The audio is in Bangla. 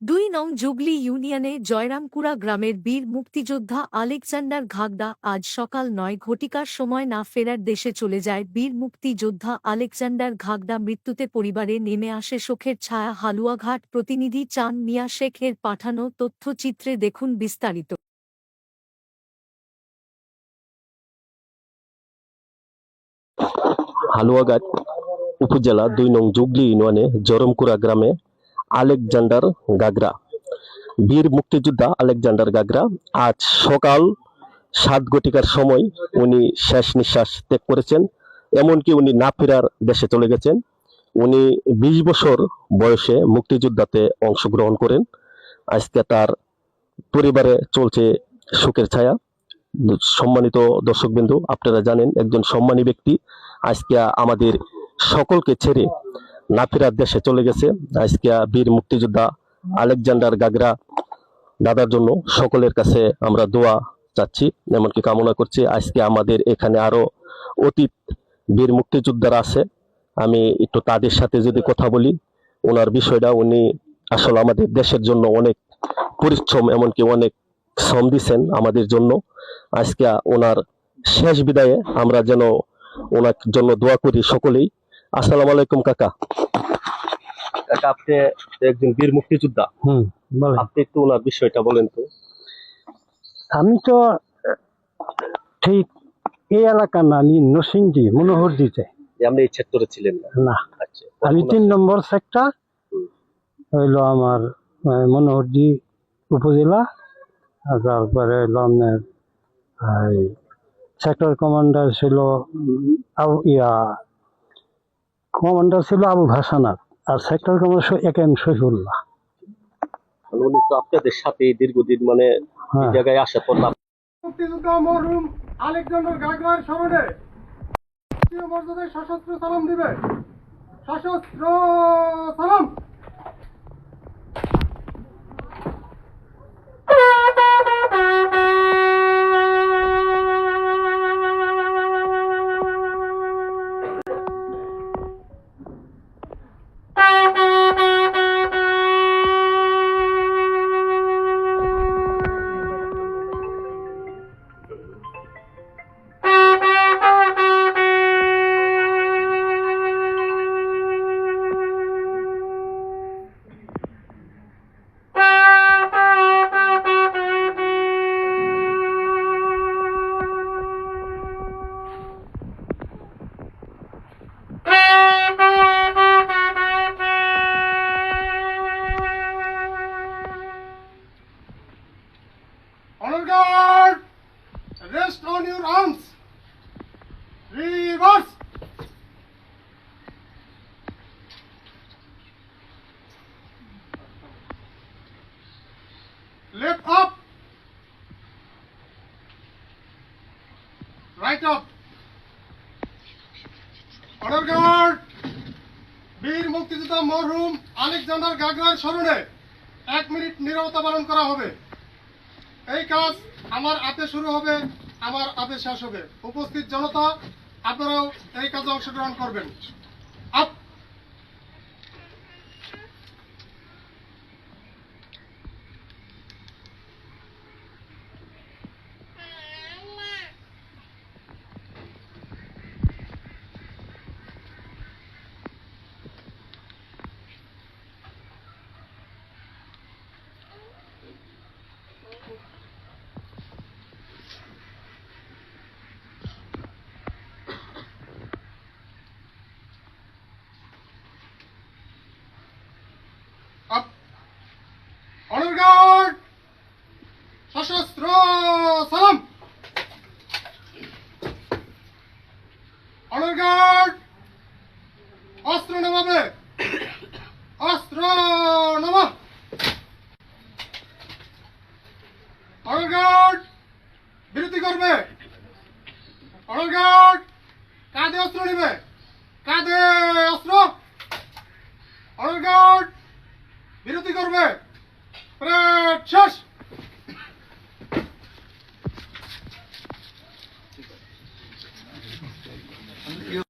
২ নং জুগলি ইউনিয়নে জয়রামকুড়া গ্রামের বীর মুক্তিযোদ্ধা আলেকজান্ডার ঘাগদা আজ সকাল ৯ ঘটিকার সময় না ফেরার দেশে চলে যায়। বীর মুক্তিযোদ্ধা আলেকজান্ডার ঘাগদা মৃত্যুতে পরিবারে নেমে আসে শোকের ছায়া। হালুয়াঘাট প্রতিনিধি চাঁদ মিয়া শেখের পাঠানো তথ্যচিত্রে দেখুন বিস্তারিত। হালুয়াঘাট উপজেলা ২ নং জুগলি ইউনিয়নে জয়রামকুড়া গ্রামে আলেকজান্ডার গাগরা, বীর মুক্তিযোদ্ধা আলেকজান্ডার গাগরা আজ সকাল ৭ ঘটিকার সময় উনি শেষ নিঃশ্বাস ত্যাগ করেছেন। এমনকি উনি না ফেরার দেশে চলে গেছেন। উনি ২০ বছর বয়সে মুক্তিযোদ্ধাতে অংশগ্রহণ করেন। আজকে তার পরিবারে চলছে শোকের ছায়া। সম্মানিত দর্শকবৃন্দ, আপনারা জানেন একজন সম্মানী ব্যক্তি আজকে আমাদের সকলকে ছেড়ে না ফেরার দেশে চলে গেছে। আজকে বীর মুক্তিযোদ্ধা আলেকজান্ডার গাগরা দাদার জন্য সকলের কাছে আমরা দোয়া চাচ্ছি, এমনকি কামনা করছি। আজকে আমাদের এখানে আরো অতীত বীর মুক্তিযোদ্ধারা আছে, আমি একটু তাদের সাথে যদি কথা বলি। ওনার বিষয়টা, উনি আসলে আমাদের দেশের জন্য অনেক পরিশ্রম, এমনকি অনেক শ্রম দিচ্ছেন আমাদের জন্য। আজকে ওনার শেষ বিদায়ে আমরা যেন ওনার জন্য দোয়া করি সকলেই। আসসালামু আলাইকুম কাকা। কাকা, আপনি একজন বীর মুক্তিযোদ্ধা, আপনি একটু ওনার বিষয়টা বলেন তো। আমি তো ঠিক এই এলাকার না, আমি নরসিংদী মনোহরদীতে। আপনি এই সেক্টরে ছিলেন না? আচ্ছা, আমি ৩ নম্বর সেক্টর, হইলো আমার মনোহরদী উপজেলা। আর তারপরে হইলো আপনার সেক্টর কমান্ডার ছিল আবু ভাসানার, আর সেক্টর কমান্ডার একেএম শহীদুল্লাহ। উনি তো আপনাদের সাথে দীর্ঘদিন মানে এই জায়গায় আসা পর মুক্তিযোদ্ধা মরহুম আলেকজান্ডার গাগরার স্মরণে মর্যাদায় সশস্ত্র সালাম দিবে। সশস্ত্র সালাম। Honor guard, rest on your arms. Reverse. Left up. Right up. Honor guard, বীর মুক্তিযোদ্ধা মরহুম আলেকজান্ডার গাগরার স্মরণে 1 মিনিট নীরবতা পালন করা হবে। এই কাজ আমার হাতে শুরু হবে, আমার হাতে শেষ হবে। উপস্থিত জনতা, আপনারাও এই কাজে অংশগ্রহণ করবেন। আপ। Honor guard, সশস্ত্র সালাম। Honor guard, অস্ত্র নামাবে। অস্ত্র নামা। Honor guard, বিরতি করবে। Honor guard, কাঁধে অস্ত্র নেবে। কাঁধে অস্ত্র। Honor guard, বিরতি করবে। প্রেড শেষ।